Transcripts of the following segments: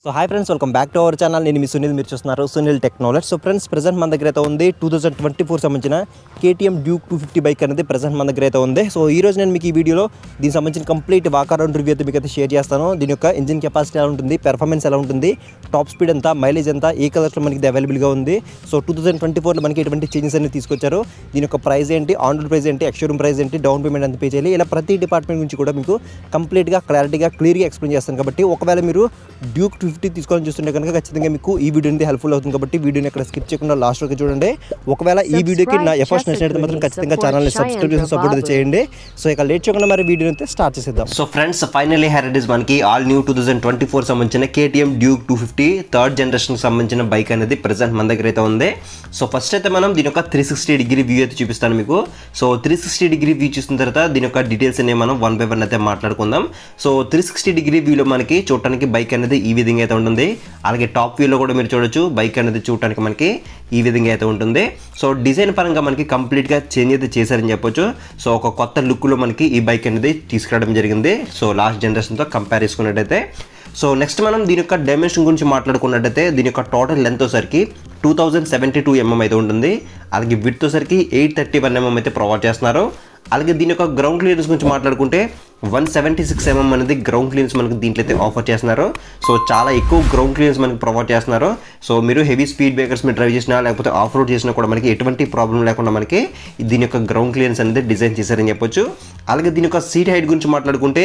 So hi friends, welcome back to our channel. నేను మీ సునీల్, మీరు చూస్తున్నారు Sunil technology. So friends, present మన దగ్గర అయితే ఉంది 2024 సంబంధించిన KTM డ్యూక్ 250 బైక్ అనేది ప్రెజెంట్ మన దగ్గర అయితే ఉంది. సో ఈ రోజు నేను మీకు ఈ వీడియోలో దీనికి సంబంధించిన కంప్లీట్ వాక్ అరౌండ్ రివ్యూ అయితే మీకు అయితే షేర్ చేస్తాను. దీని యొక్క ఇంజిన్ కెపాసిటీ ఎలా ఉంటుంది, పెర్ఫార్మెన్స్ ఎలా ఉంటుంది, టాప్ స్పీడ్ ఎంత, మైలేజ్ ఎంత, ఏ కలర్స్లో మనకి అవైలబుల్గా ఉంది. సో 2024లో మనకి ఎటువంటి చేంజెస్ అనేది తీసుకొచ్చారు, దీని యొక్క ప్రైస్ ఏంటి, ఆన్ రోడ్ ప్రైస్ ఏంటి, ఎక్స్షోరూమ్ ప్రైస్ ఏంటి, డౌన్ పేమెంట్ ఎంత పే చేయాలి, ఇలా ప్రతి డిపార్ట్మెంట్ గురించి కూడా మీకు కంప్లీట్గా క్లారిటీగా క్లియర్గా ఎక్స్ప్లెయిన్ చేస్తాను. కాబట్టి ఒకవేళ మీరు డ్యూక్ 250 తీసుకోవాలని చూస్తుంటే కనుక ఖచ్చితంగా మీకు ఈ వీడియో అనేది హెల్ప్ఫుల్ అవుతుంది. కాబట్టి వీడియోని ఎక్కడ స్కిప్ చేయకుండా లాస్ట్ వరకు చూడండి. ఒకవేళ ఈ వీడియోకి నా ఎఫర్ట్స్ నచ్చినట్టు మాత్రం ఖచ్చితంగా ఛానల్ని సబ్స్క్రైబ్ చేసి సపోర్ట్ అయితే చేయండి. సో ఇక లేట్ చేయకుండా మరి వీడియో అయితే స్టార్ట్ చేసేద్దాం. సో ఫ్రెండ్స్, ఫైనల్లీ హెరిటేజ్ మనకి ఆల్ న్యూ 2024 సంబంధించిన KTM డ్యూక్ 250 థర్డ్ జనరేషన్ సంబంధించిన బైక్ అనేది ప్రెజెంట్ మన దగ్గర అయితే ఉంది. సో ఫస్ట్ అయితే మనం దీని యొక్క 360 డిగ్రీ వ్యూ అయితే చూపిస్తాను మీకు. సో 360 డిగ్రీ వ్యూ చూసిన తర్వాత దీని యొక్క డీటెయిల్స్ అనేవి మనం 1 by 1 అయితే మాట్లాడుకుందాం. సో 360 డిగ్రీ వ్యూలో మనకి చూడటానికి బైక్ అనేది ఈ విధంగా అయితే ఉంటుంది. అలాగే టాప్ వ్యూలో కూడా మీరు చూడొచ్చు, బైక్ అనేది చూడటానికి మనకి ఈ విధంగా అయితే ఉంటుంది. సో డిజైన్ పరంగా మనకి కంప్లీట్గా చేంజ్ అయితే చేశారని చెప్పొచ్చు. సో ఒక కొత్త లుక్లో మనకి ఈ బైక్ అనేది తీసుకురావడం జరిగింది. సో లాస్ట్ జనరేషన్తో కంపేర్ చేసుకున్నట్టయితే. సో నెక్స్ట్ మనం దీని యొక్క డైమెన్షన్ గురించి మాట్లాడుకున్నట్టయితే దీని యొక్క టోటల్ లెంత్ వచ్చేసరికి 2072 mm అయితే ఉంటుంది. అలాగే విడ్త్ వచ్చేసరికి 831 mm అయితే ప్రొవైడ్ చేస్తున్నారు. అలాగే దీని యొక్క గ్రౌండ్ క్లియరెన్స్ గురించి మాట్లాడుకుంటే 176 mm అనేది గ్రౌండ్ క్లియరెన్స్ మనకి దీంట్లో అయితే ఆఫర్ చేస్తున్నారు. సో చాలా ఎక్కువ గ్రౌండ్ క్లియరెన్స్ మనకి ప్రొవైడ్ చేస్తున్నారు. సో మీరు హెవీ స్పీడ్ బ్రేకర్స్ మీరు డ్రైవ్ చేసినా లేకపోతే ఆఫ్ రోడ్ చేసినా కూడా మనకి ఎటువంటి ప్రాబ్లం లేకుండా మనకి దీని యొక్క గ్రౌండ్ క్లియరెన్స్ అనేది డిజైన్ చేశారని చెప్పొచ్చు. అలాగే దీని యొక్క సీట్ హైట్ గురించి మాట్లాడుకుంటే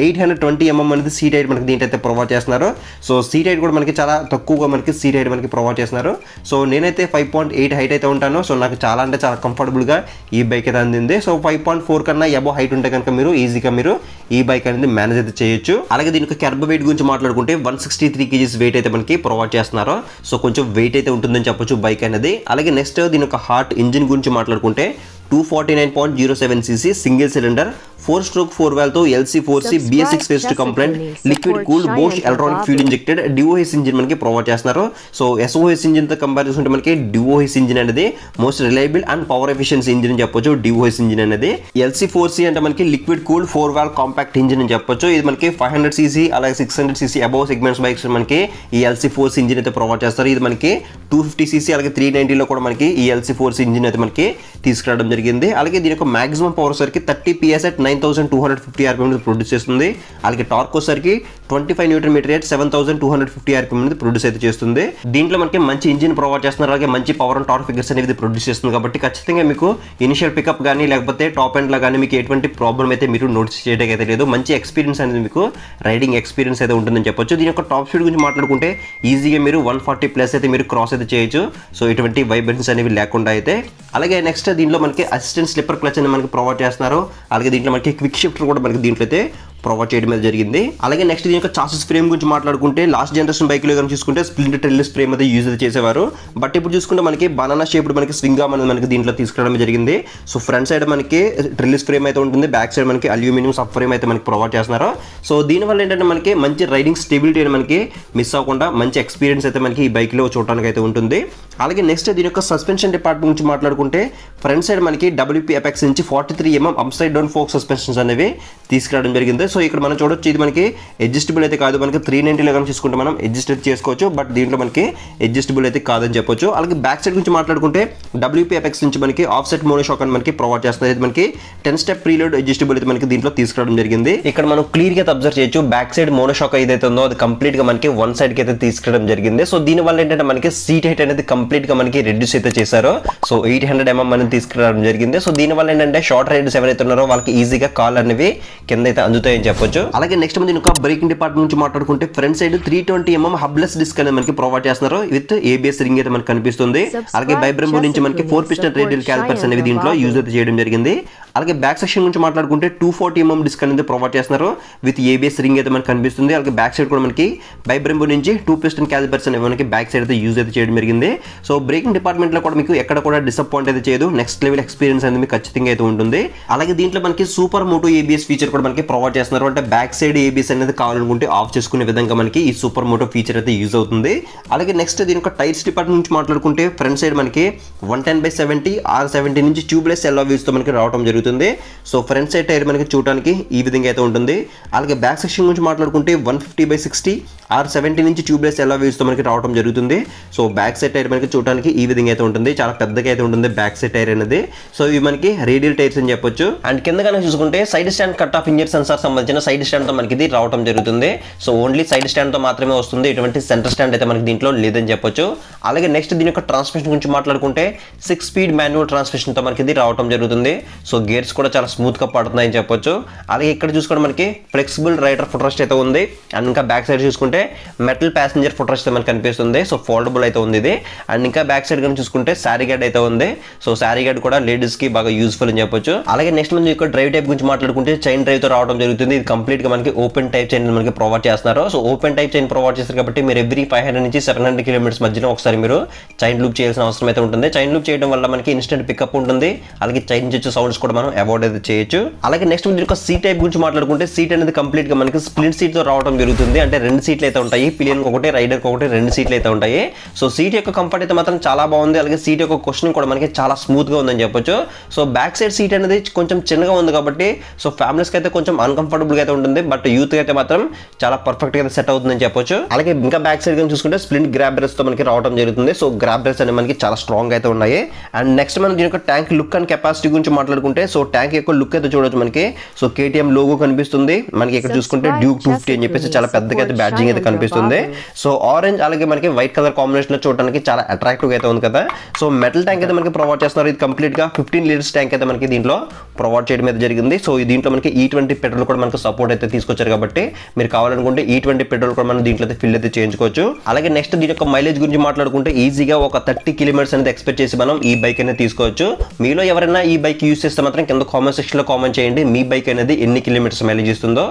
820 mm అనేది సీట్ హైట్ మనకి దీంట్లో అయితే ప్రొవైడ్ చేస్తున్నారు. సో సీట్ హైట్ కూడా మనకి చాలా తక్కువగా మనకి సీట్ హైట్ మనకి ప్రొవైడ్ చేస్తున్నారు. సో నేనైతే 5.8 హైట్ అయితే ఉంటాను. సో నాకు చాలా అంటే చాలా కంఫర్టబుల్గా ఈ బైక్ అయితే అందింది. సో 5.4 కన్నా అబౌవ్ హైట్ ఉంటే కనుక మీరు ఈజీగా మీరు ఈ బైక్ అనేది మేనేజ్ అయితే చేయొచ్చు. అలాగే దీనికి క్యార్బో వెయిట్ గురించి మాట్లాడుకుంటే 163 kgs వెయిట్ అయితే మనకి ప్రొవైడ్ చేస్తున్నారు. సో కొంచెం వెయిట్ అయితే ఉంటుందని చెప్పొచ్చు బైక్ అనేది. అలాగే నెక్స్ట్ దీని యొక్క హార్ట్ ఇంజిన్ గురించి మాట్లాడుకుంటే 249.07cc single cylinder 4-stroke 4-valve తో LC4C BS6 face to complaint liquid cooled Bosch electronic fuel injected DOHS engine మనకి ప్రొవైడ్ చేస్తున్నారు. సో SOHS ఇంజిన్ తో కంపేర్ చేసుకుంటే మనకి DOHS ఇంజిన్ అనేది most reliable and power efficiency engine అని చెప్పొచ్చు. DOHS engine అనేది LC4C అంటే మనకి liquid cooled 4-valve compact engine అని చెప్పొచ్చు. ఇది మనకి 500cc అలాగే 600cc అబౌవ్ సెగ్మెంట్స్ బైక్స్ మనకి ఈ LC4C ఇంజిన్ అయితే ప్రొవైడ్ చేస్తారు. ఇది మనకి 250cc అలాగే 390లో కూడా మనకి ఈ LC4C ఇంజిన్ అయితే మనకి తీసుకురావడం జరిగింది. అలాగే దీని యొక్క మాక్సిమం పవర్ సరికి 30 PS at 9250 RPM ప్రొడ్యూస్ చేస్తుంది. అలాగే టార్క్ వచ్చేసరికి 25 Nm at 7250 RPM ప్రొడ్యూస్ అయితే చేస్తుంది. దీంట్లో మనకి మంచి ఇంజిన్ ప్రొవైడ్ చేస్తున్నారు. అలాగే మంచి పవర్ అండ్ టార్క్ ఫిగర్స్ అనేది ప్రొడ్యూస్ చేస్తుంది. కాబట్టి ఖచ్చితంగా మీకు ఇనిషియల్ పికప్ కానీ లేకపోతే టాప్ ఎండ్లో కానీ మీకు ఎటువంటి ప్రాబ్లం అయితే మీరు నోటీస్ చేయడానికి అయితే లేదు. మంచి ఎక్స్పీరియన్స్ అనేది మీకు రైడింగ్ ఎక్స్పీరియన్స్ అయితే ఉంటుందని చెప్పొచ్చు. దీని యొక్క టాప్ స్పీడ్ గురించి మాట్లాడుకుంటే ఈజీగా మీరు 140+ అయితే మీరు క్రాస్ అయితే చేయొచ్చు. సో ఎటువంటి వైబ్రేషన్స్ అనేవి లేకుండా అయితే. అలాగే నెక్స్ట్ దీంట్లో మనకి అసిస్టెంట్ స్లిప్పర్ క్లచ్ అనేది మనకి ప్రొవైడ్ చేస్తున్నారు. అలాగే దీంట్లో మనకి క్విక్ షిఫ్టర్ కూడా మనకి దీంట్లో అయితే ప్రొవైడ్ చేయడం మీద జరిగింది. అలాగే నెక్స్ట్ దీని యొక్క చాసిస్ ఫ్రేమ్ గురించి మాట్లాడుకుంటే లాస్ట్ జనరేషన్ బైక్లో కానీ చూసుకుంటే స్ప్లింటర్ ట్రిల్లిస్ ఫ్రేమ్ అయితే యూజ్ చేసేవారు. బట్ ఇప్పుడు చూసుకుంటే మనకి బనానా షేప్డ్ మనకి స్వింగ్ ఆర్మ్ అనేది మనకి దీంట్లో తీసుకురావడం జరిగింది. సో ఫ్రంట్ సైడ్ మనకి ట్రిల్లిస్ ఫ్రేమ్ అయితే ఉంటుంది, బ్యాక్ సైడ్ మనకి అల్యూమినియం సబ్ ఫ్రేమ్ అయితే మనకి ప్రొవైడ్ చేస్తున్నారు. సో దీనివల్ల ఏంటంటే మనకి మంచి రైడింగ్ స్టెబిలిటీ అని మనకి మిస్ అవ్వకుండా మంచి ఎక్స్పీరియన్స్ అయితే మనకి ఈ బైక్లో చూడడానికి అయితే ఉంటుంది. అలాగే నెక్స్ట్ దీని యొక్క సస్పెన్షన్ డిపార్ట్మెంట్ గురించి మాట్లాడుకుంటే ఫ్రంట్ సైడ్ మనకి WP అపెక్స్ నుంచి 43 mm upside down folk suspensions అనేవి తీసుకురావడం జరిగింది. సో ఇక్కడ మనం చూడొచ్చు, ఇది మనకి అడ్జస్టబుల్ అయితే కాదు. మనకి 390లో కానీ చూసుకుంటే మనం అడ్జస్ట్ అయితే చేసుకోవచ్చు. బట్ దీంట్లో మనకి అడ్జస్టబుల్ అయితే కాదని చెప్పొచ్చు. అలాగే బ్యాక్ సైడ్ గురించి మాట్లాడుకుంటే WP అపెక్స్ నుంచి మనకి ఆఫ్సెట్ మోనోషాక్ అని మనకి ప్రొవైడ్ చేస్తుంది. ఇది మనకి 10 స్టెప్ ప్రీలోడ్ అడ్జస్టబుల్ అయితే మనకి దీంట్లో తీసుకురావడం జరిగింది. ఇక్కడ మనం క్లియర్ గా అబ్జర్వ్ చేయొచ్చు, బ్యాక్ సైడ్ మోనోషాక్ ఏదైతే ఉందో అది కంప్లీట్ గా మనకి వన్ సైడ్ కి అయితే తీసుకురావడం జరిగింది. సో దీని వల్ల ఏంటంటే మనకి సీట్ హైట్ అనేది కంప్లీట్ గా మనకి రెడ్యూస్ అయితే చేశారు. సో 800 mm అనేది తీసుకురావడం జరిగింది. సో దీని వల్ల ఏంటంటే షార్ట్ రైడర్స్ ఎవరైతే ఉన్నారో వాళ్ళకి ఈజీగా కాల్ అనేవి కింద అయితే అందుతాయని చెప్పొచ్చు. అలాగే నెక్స్ట్ దీని యొక్క బ్రేకింగ్ డిపార్ట్మెంట్ నుంచి మాట్లాడుకుంటే ఫ్రంట్ సైడ్ 320 mm హబ్లెస్ డిస్క్ అనేది మనకి ప్రొవైడ్ చేస్తున్నారు. విత్ ABS రింగ్ అయితే మనకి కనిపిస్తుంది. అలాగే వైబ్రెంబో నుంచి మనకి 4 పిస్టన్ రేడియల్ క్యాలిపర్స్ అనేవి దీంట్లో యూజ్ అయితే చేయడం జరిగింది. అలాగే బ్యాక్ సెక్షన్ గురించి మాట్లాడుకుంటే 240 mm డిస్క్ అనేది ప్రొవైడ్ చేస్తున్నారు. విత్ ABS రింగ్ అయితే మనకి కనిపిస్తుంది. అలాగే బ్యాక్ సైడ్ కూడా మనకి వైబ్రెంబో నుంచి 2 పిస్టన్ క్యాలిపర్స్ అనేవి మనకి బ్యాక్ సైడ్ అయితే యూజ్ అయితే చేయడం జరిగింది. సో బ్రేకింగ్ డిపార్ట్మెంట్ లో కూడా మీకు ఎక్కడ కూడా డిసప్పాయింట్ అయితే చేయదు. నెక్స్ట్ లెవెల్ ఎక్స్పీరియన్స్ అనేది మీకు ఖచ్చితంగా అయితే ఉంటుంది. అలాగే దీంట్లో మనకి సూపర్ మోటో ABS ఫీచర్ కూడా మనకి ప్రొవైడ్ చేస్తున్నారు. చేస్తున్నారు అంటే బ్యాక్ సైడ్ ఏబిఎస్ అనేది కావాలనుకుంటే ఆఫ్ చేసుకునే విధంగా మనకి ఈ సూపర్ మోటో ఫీచర్ అయితే యూజ్ అవుతుంది. అలాగే నెక్స్ట్ దీని యొక్క టైర్స్ డిపార్ట్మెంట్ నుంచి మాట్లాడుకుంటే ఫ్రంట్ సైడ్ మనకి 110/70 R70 నుంచి ట్యూబ్లెస్ ఎల్లో వీల్స్ తో మనకి రావడం జరుగుతుంది. సో ఫ్రంట్ సైడ్ టైర్ మనకి చూడడానికి ఈ విధంగా అయితే ఉంటుంది. అలాగే బ్యాక్ సెక్షన్ గురించి మాట్లాడుకుంటే 150/60 R70 నుంచి ట్యూబ్లెస్ ఎల్లో వీల్స్ తో మనకి రావడం జరుగుతుంది. సో బ్యాక్ సైడ్ టైర్ మనకి చూడడానికి ఈ విధంగా అయితే ఉంటుంది, చాలా పెద్దగా అయితే ఉంటుంది బ్యాక్ సైడ్ టైర్ అనేది. సో ఇవి మనకి రేడియల్ టైర్స్ అని చెప్పొచ్చు. అండ్ కింద కనుక చూసుకుంటే సైడ్ స్టాండ్ కట్ ఆఫ్ ఇంజర్ సెన్సార్ సంబంధించిన సైడ్ స్టాండ్ తో మనకి ఇది రావడం జరుగుతుంది. సో ఓన్లీ సైడ్ స్టాండ్ తో మాత్రమే వస్తుంది, ఎటువంటి సెంటర్ స్టాండ్ అయితే మనకి దీంట్లో లేదని చెప్పొచ్చు. అలాగే నెక్స్ట్ దీని యొక్క ట్రాన్స్మిషన్ గురించి మాట్లాడుకుంటే 6 స్పీడ్ మాన్యువల్ ట్రాన్స్మిషన్ తో మనకి ఇది రావడం జరుగుతుంది. సో గేర్స్ కూడా చాలా స్మూత్ గా పడుతున్నాయని చెప్పొచ్చు. అలాగే ఇక్కడ చూసుకోండి మనకి ఫ్లెక్సిబుల్ రైడర్ ఫుట్ రెస్ట్ అయితే ఉంది. అండ్ ఇంకా బ్యాక్ సైడ్ చూసుకుంటే మెటల్ ప్యాసింజర్ ఫుట్ రెస్ట్ మనకి కనిపిస్తుంది. సో ఫోల్డబుల్ అయితే ఉంది ఇది. అండ్ ఇంకా బ్యాక్ సైడ్ కనుక చూసుకుంటే శారీ గైడ్ అయితే ఉంది. సో శారీ గైడ్ కూడా లేడీస్ కి బాగా యూస్ఫుల్ అని చెప్పొచ్చు. అలాగే నెక్స్ట్ మనం ఇక్కడ డ్రైవ్ టైప్ గురించి మాట్లాడుకుంటే చైన్ డ్రైవ్ తో రావడం జరుగుతుంది. ఇది కంప్లీట్ గా మనకి ఓపెన్ టైప్ చైన్ మనకి ప్రొవైడ్ చేస్తున్నారు. So open type chain provide చేస్తారు కాబట్టి మీరు ఎవ్రీ 500 నుంచి 700 కిలోమీటర్స్ మధ్యలో ఒకసారి మీరు చైన్ లూప్ చేయాల్సిన అవసరం అయితే ఉంటుంది. చైన్ లూప్ చేయడం వల్ల మనకి ఇన్స్టెంట్ పికప్ ఉంటుంది. అలాగే చైన్ నుంచి వచ్చే సౌండ్స్ కూడా మనం అవాయిడ్ అయితే చేయొచ్చు. అలాగే నెక్స్ట్ దీని యొక్క సీట్ టైప్ గురించి మాట్లాడుకుంటే సీట్ అనేది కంప్లీట్ గా మనకి స్ప్లిట్ సీట్ తో రావడం జరుగుతుంది. అంటే 2 సీట్లు అయితే ఉంటాయి, పిలియన్ ఒకటి రైడర్ ఒకటి 2 సీట్లు అయితే ఉంటాయి. సో సీట్ యొక్క కంఫర్ట్ అయితే మాత్రం చాలా బాగుంది. అలాగే సీట్ యొక్క క్వశ్చన్ కూడా మనకి చాలా స్మూత్ గా ఉందని చెప్పొచ్చు. సో బ్యాక్ సైడ్ సీట్ అనేది కొంచెం చిన్నగా ఉంది కాబట్టి సో ఫ్యామిలీస్ కి అయితే కొంచెం అన్కంఫర్టబుల్ గా అయితే ఉంటుంది. బట్ యూత్ అయితే మాత్రం చాలా పర్ఫెక్ట్ గా సెట్ అవుతుందని చెప్పొచ్చు. అలాగే ఇంకా బ్యాక్ సైడ్ చూసుకుంటే స్ప్లింట్ గ్రాబ్ బ్రేస్ తో మనకి రావడం జరుగుతుంది. సో గ్రాబ్ బ్రేస్ అనేవి మనకి చాలా స్ట్రాంగ్ అయితే ఉన్నాయి. అండ్ నెక్స్ట్ మనం దీని యొక్క ట్యాంక్ లుక్ అండ్ కెపాసిటీ గురించి మాట్లాడుకుంటే సో ట్యాంక్ యొక్క లుక్ అయితే చూడొచ్చు మనకి. సో KTM లోగో కనిపిస్తుంది మనకి. ఇక్కడ చూసుకుంటే డ్యూక్ 250 అని చెప్పేసి చాలా పెద్దగా అయితే బ్యాడ్జింగ్ అయితే కనిపిస్తుంది. సో ఆరెంజ్ అలాగే మనకి వైట్ కలర్ కాంబినేషన్ లో చూడడానికి చాలా అట్రాక్టివ్ గా అయితే ఉంది కదా. సో మెటల్ ట్యాంక్ అయితే మనకి ప్రొవైడ్ చేస్తున్నారు. ఇది కంప్లీట్ గా 15 లీటర్స్ ట్యాంక్ అయితే మనకి దీంట్లో ప్రొవైడ్ చేయడం అయితే జరిగింది. సో దీంట్లో మనకి E20 పెట్రోల్ కూడా మనకి సపోర్ట్ అయితే తీసుకొచ్చారు కాబట్టి మీరు కావాలనుకుంటే E20 పెట్రోల్ కూడా మనం దీంట్లో అయితే ఫిల్ అయితే చేయించుకోవచ్చు. అలాగే నెక్స్ట్ దీని యొక్క మైలేజ్ గురించి మాట్లాడుకుంటే ఈజీగా ఒక 30 కిలోమీటర్స్ అనేది ఎక్స్పెక్ట్ చేసి మనం ఈ బైక్ అనేది తీసుకోవచ్చు. మీలో ఎవరైనా ఈ బైక్ యూస్ చేస్తే మాత్రం కింద కామెంట్ సెక్షన్ లో కామెంట్ చేయండి మీ బైక్ అనేది ఎన్ని కిలోమీటర్స్ మైలేజ్ ఇస్తుందో.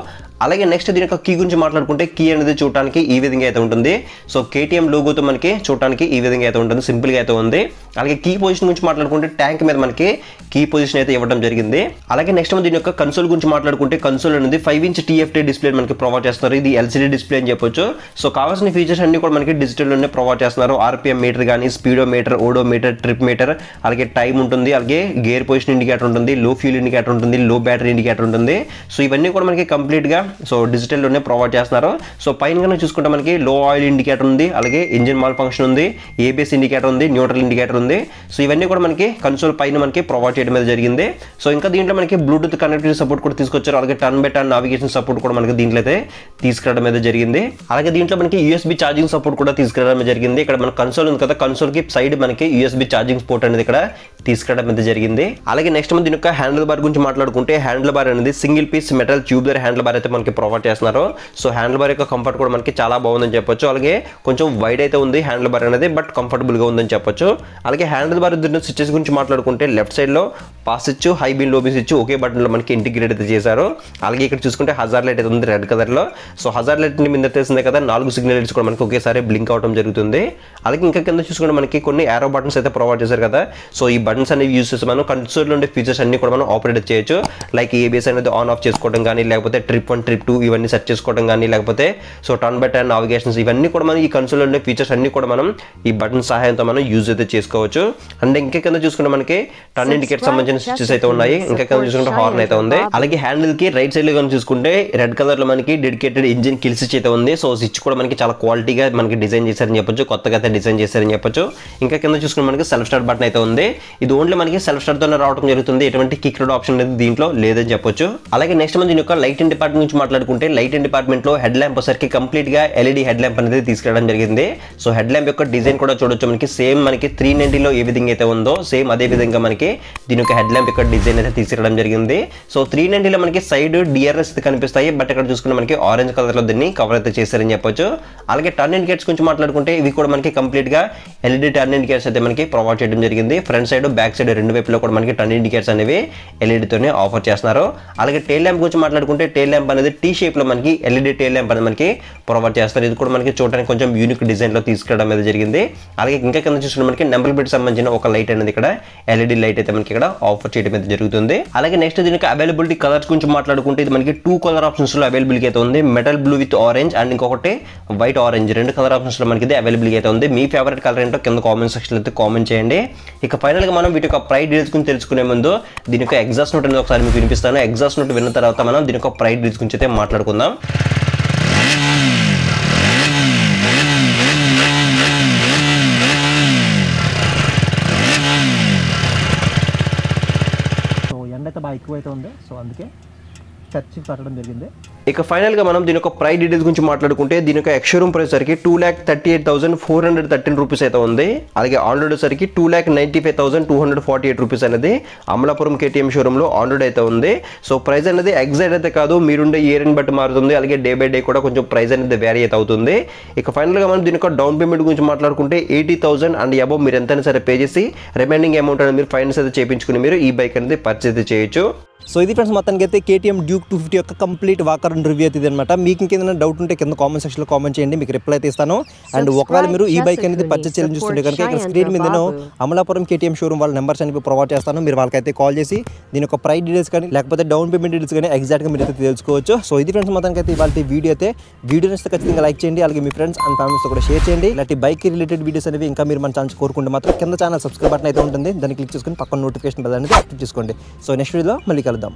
అలాగే నెక్స్ట్ దీని యొక్క కీ గురించి మాట్లాడుకుంటే కీ అనేది చూడడానికి ఈ విధంగా అయితే ఉంటుంది. సో KTM లోగోతో మనకి చూడడానికి ఈ విధంగా అయితే ఉంటుంది, సింపుల్ గా అయితే ఉంది. అలాగే కీ పొజిషన్ గురించి మాట్లాడుకుంటే ట్యాంక్ మీద మనకి కీ పొజిషన్ అయితే ఇవ్వడం జరిగింది. అలాగే నెక్స్ట్ దీని యొక్క కన్సోల్ గురించి మాట్లాడుకుంటే కన్సోల్ అనేది 5-inch TFT డిస్ప్లే మనకి ప్రొవైడ్ చేస్తున్నారు. ఇది LCD డిస్ప్లే అని చెప్పొచ్చు. సో కావాల్సిన ఫీచర్స్ అన్ని కూడా మనకి డిజిటల్ లోనే ప్రొవైడ్ చేస్తున్నారు. RPM మీటర్ కానీ, స్పీడోమీటర్, ఓడోమీటర్, ట్రిప్ మీటర్, అలాగే టైం ఉంటుంది, అలాగే గేర్ పొజిషన్ ఇండికేటర్ ఉంటుంది, లో ఫ్యూల్ ఇండికేటర్ ఉంటుంది, లో బ్యాటరీ ఇండికేటర్ ఉంటుంది. సో ఇవన్నీ కూడా మనకి కంప్లీట్ గా సో డిజిటల్ లోనే ప్రొవైడ్ చేస్తున్నారు. సో పైన కనుక చూసుకుంటే మనకి లో ఆయిల్ ఇండికేటర్ ఉంది, అలాగే ఇంజిన్ మాల్ ఫంక్షన్ ఉంది, ABS ఇండికేటర్ ఉంది, న్యూట్రల్ ఇండికేటర్ ఉంది. సో ఇవన్నీ కూడా మనకి కన్సోల్ పైన మనకి ప్రొవైడ్ చేయడం అనేది జరిగింది. సో ఇంకా దీంట్లో మనకి బ్లూటూత్ కనెక్టివిటీ సపోర్ట్ కూడా తీసుకొచ్చారు. అలాగే turn by turn navigation support కూడా మనకి దీంట్లో అయితే తీసుకురావడం అయితే జరిగింది. అలాగే దీంట్లో మనకి USB ఛార్జింగ్ సపోర్ట్ కూడా తీసుకురావడం జరిగింది. ఇక్కడ మన కన్సోల్ ఉంది కదా, కన్సోల్ కి సైడ్ మనకి USB ఛార్జింగ్ పోర్ట్ అనేది ఇక్కడ తీసుకురావడం అయితే జరిగింది. అలాగే నెక్స్ట్ మనం దీని యొక్క హ్యాండిల్ బార్ గురించి మాట్లాడుకుంటే హ్యాండిల్ బార్ అనేది single piece metal tubular handle bar అయితే మనకి ప్రొవైడ్ చేస్తున్నారు. సో హ్యాండిల్ బార్ యొక్క కంఫర్ట్ కూడా మనకి చాలా బాగుందని చెప్పొచ్చు. అలాగే కొంచెం వైడ్ అయితే ఉంది హ్యాండిల్ బార్ అనేది, బట్ కంఫర్టబుల్ గా ఉందని చెప్పొచ్చు. అలాగే హ్యాండిల్ బార్ స్విచెస్ గురించి మాట్లాడుకుంటే లెఫ్ట్ సైడ్ లో pass switch, high beam, low beam switch ఒకే బటన్ లో మనకి ఇంటిగ్రేట్ అయితే చేశారు. అలాగే ఇక్కడ చూసుకుంటే హజార్ లైట్ అయితే ఉంది రెడ్ కలర్ లో. సో హజార్ లైట్ మీద తెలిసిందే కదా, 4 సిగ్నల్ లైట్స్ కూడా మనకి ఒకేసారి బ్లింక్ అవడం జరుగుతుంది. అలాగే ఇంకా కింద చూసుకుంటే మనకి కొన్ని ఆరో బటన్స్ అయితే ప్రొవైడ్ చేశారు కదా. సో ఈ బటన్స్ అనేవి యూస్ చేసి మనం కన్సోల్ లో ఉండే ఫీచర్స్ అన్ని కూడా మనం ఆపరేట్ చేయొచ్చు. లైక్ ABS అనేది ఆన్ ఆఫ్ చేసుకోవడం కానీ, లేకపోతే ట్రిప్ 1 ట్రిప్ 2 ఇవన్నీ సెట్ చేసుకోవడం కానీ, లేకపోతే so turn by turn navigations ఇవన్నీ కూడా మనం ఈ కన్సోల్ లో ఉండే ఫీచర్స్ అన్ని కూడా మనం ఈ బటన్ సహాయంతో మనం యూజ్ అయితే చేసుకోవచ్చు. అండ్ ఇంకా కింద చూసుకుంటే మనకి టర్న్ ఇండికేటర్ సంబంధించిన స్విచెస్ అయితే ఉన్నాయి. ఇంకా కింద చూసుకుంటే హార్న్ అయితే ఉంది. అలాగే హ్యాండిల్ కి రైట్ సైడ్ లో కనుక చూసుకుంటే రెడ్ కలర్ లో మనకి డెడికేటెడ్ ఇంజిన్ కిల్ స్విచ్ అయితే ఉంది. సో స్విచ్ కూడా మనకి చాలా క్వాలిటీగా మనకి డిజైన్ చేశారని చెప్పొచ్చు, కొత్తగా అయితే డిజైన్ చేశారని చెప్పొచ్చు. ఇంకా కింద చూసుకుంటే మనకి సెల్ఫ్ స్టార్ట్ బటన్ అయితే ఉంది. ఇది ఓన్లీ మనకి సెల్ఫ్ స్టార్ట్ తోనే రావడం జరుగుతుంది, ఎటువంటి కిక్ రోడ్ ఆప్షన్ అనేది దీంట్లో లేదని చెప్పొచ్చు. అలాగే నెక్స్ట్ మనం దీని యొక్క లైట్ అండ్ డిపార్ట్మెంట్ నుంచి మాట్లాడుకుంటే లైట్ అండ్ డిపార్ట్మెంట్ లో హెడ్ ల్యాంప్ వచ్చరికి కంప్లీట్ గా LED హెడ్ ల్యాంప్ అనేది తీసుకురావడం జరిగింది. సో హెడ్ ల్యాంప్ యొక్క డిజైన్ కూడా చూడొచ్చు మనకి సేమ్ మనకి 390 లో ఏ విధంగా అయితే ఉందో సేమ్ అదే విధంగా మనకి దీని యొక్క హెడ్ ల్యాంప్ యొక్క డిజైన్ అయితే తీసుకురావడం జరిగింది. సో 390 లో మనకి సైడ్ DRS కనిపిస్తాయి, బట్ ఇక్కడ చూసుకుంటే మనకి ఆరెంజ్ కలర్ లో దీన్ని కవర్ అయితే చేశారని చెప్పొచ్చు. అలాగే టర్న్ ఇండికేటర్స్ గురించి మాట్లాడుకుంటే ఇవి కూడా మనకి కంప్లీట్ గా LED టర్న్ ఇండికేటర్స్ అయితే మనకి ప్రొవైడ్ చేయడం జరిగింది. ఫ్రంట్ సైడ్ బ్యాక్ సైడ్ రెండు వైపులో కూడా మనకి టర్న్ ఇండికేటర్స్ అనేవి LED తోనే ఆఫర్ చేస్తున్నారు. అలాగే టైల్ ల్యాంప్ గురించి మాట్లాడుకుంటే టైల్ ల్యాంప్ అనేది T షేప్ లో మనకి LED టైల్ ల్యాంప్ అనేది మనకి ప్రొవైడ్ చేస్తారు. ఇది కూడా మనకి చూడడానికి కొంచెం యూనిక్ డిజైన్ లో తీసుకురావడం అనేది జరిగింది. అలాగే ఇంకా కింద చూసుకుంటే మనకి నెంబర్ మీటర్ సంబంధించిన ఒక లైట్ అనేది ఇక్కడ ఎల్ఈడి లైట్ అయితే మనకి ఇక్కడ ఆఫర్ చేయడం అయితే జరుగుతుంది. అలాగే నెక్స్ట్ దీనికి అవైలబిలిటీ కలర్స్ గురించి మాట్లాడుకుంటే ఇది మనకి 2 కలర్ ఆప్షన్స్ లో అవైలబిలిటీ అయితే ఉంది. Metal blue with orange and ఇంకొకటి వైట్ ఆరెంజ్, 2 కలర్ ఆప్షన్స్ లో మనకి ఇది అవైలబిలిటీ అయితే ఉంది. మీ ఫేవరెట్ కలర్ ఏంటో కింద కామెంట్ సెక్షన్ అయితే కామెంట్ చేయండి. ఇక ఫైనల్ గా మనం వీటి యొక్క ప్రైస్ డీటెయిల్స్ గురించి తెలుసుకునే ముందు దీని యొక్క ఎగ్జాస్ట్ నోట్ అనేది ఒకసారి మీకు వినిపిస్తాను. ఎగ్జాస్ట్ నోట్ విన్న తర్వాత మనం దీని యొక్క ప్రైస్ డీటెయిల్స్ గురించి అయితే మాట్లాడుకుందాం. ఎండ అయితే బాగా ఎక్కువ అయితే ఉంది, సో అందుకే చర్చి పెట్టడం జరిగింది. ఇక ఫైనల్ గా మనం దీని యొక్క ప్రైస్ డీటెయిల్స్ గురించి మాట్లాడుకుంటే దీని యొక్క ఎక్స్షోరూమ్ ప్రైస్ సరికి 2,38,413 రూపీస్ అయితే ఉంది. అలాగే ఆన్ రోడ్ సరికి 2,95,248 రూపీస్ అనేది అమలాపురం కేటీఎం షోరూమ్ లో ఆన్ రోడ్ అయితే ఉంది. సో ప్రైస్ అనేది ఎగ్జాక్ట్ అయితే కాదు, మీరుండే ఇయర్ ని బట్టి మారుతుంది. అలాగే డే బై డే కూడా కొంచెం ప్రైస్ అనేది వేరీ అయితే అవుతుంది. ఇక ఫైనల్ గా మనం దీని యొక్క డౌన్ పేమెంట్ గురించి మాట్లాడుకుంటే 80,000 అండ్ అబౌవ్ మీరు ఎంతైనా సరే పే చేసి రిమైనింగ్ అమౌంట్ అనేది మీరు ఫైనాన్స్ అయితే చేయించుకుని మీరు ఈ బైక్ అనేది పర్చేస్ చేయొచ్చు. సో ఇది ఫ్రెండ్స్ మొత్తానికి అయితే కేటీఎం డ్యూక్ 250 యొక్క కంప్లీట్ వాకర్ అండ్ రివ్యూ అయితే అనమాట. మీకు ఇంకేదైనా డౌట్ ఉంటే కింద కామెంట్ సెక్షన్లో కామెంట్ చేయండి, మీకు రిప్లై అయితే ఇస్తాను. అండ్ ఒకవేళ మీరు ఈ బైక్ అనేది పర్చేస్ చేయాలని చూస్తుంటే కనుక ఇక్కడ స్క్రీన్ మీద నేను అమలాపురం కేటీఎం షోరూమ్ వాళ్ళ నెంబర్స్ అనేవి ప్రొవైడ్ చేస్తాను. మీరు వాళ్ళకైతే కాల్ చేసి దీని యొక్క ప్రైస్ డీటెయిల్స్ కానీ లేకపోతే డౌన్ పేమెంట్ డీటెయిల్స్ కానీ ఎగ్జాక్ట్గా మీరు అయితే తెలుసుకోవచ్చు. సో ఇది ఫ్రెండ్స్ మొత్తానికి అయితే ఇవాళ వీడియో అయితే వీడియోని ఖచ్చితంగా లైక్ చేయండి, అలాగే మీ ఫ్రెండ్స్ అండ్ ఫ్యామిలీస్తో కూడా షేర్ చేయండి. ఇలాంటి బైక్ రిలేటెడ్ వీడియోస్ అనేవి ఇంకా మీరు మన ఛానల్ కోరుకుంటే మాత్రం కింద ఛానల్ సబ్స్క్రైబ్ బటన్ అయితే ఉంటుంది, దాన్ని క్లిక్ చేసుకుని పక్కన నోటిఫికేషన్ బటన్ అనేది యాక్టివ్ చేసుకోండి. సో నెక్స్ట్ వీడియోలో మళ్ళీ కలుద్దాం.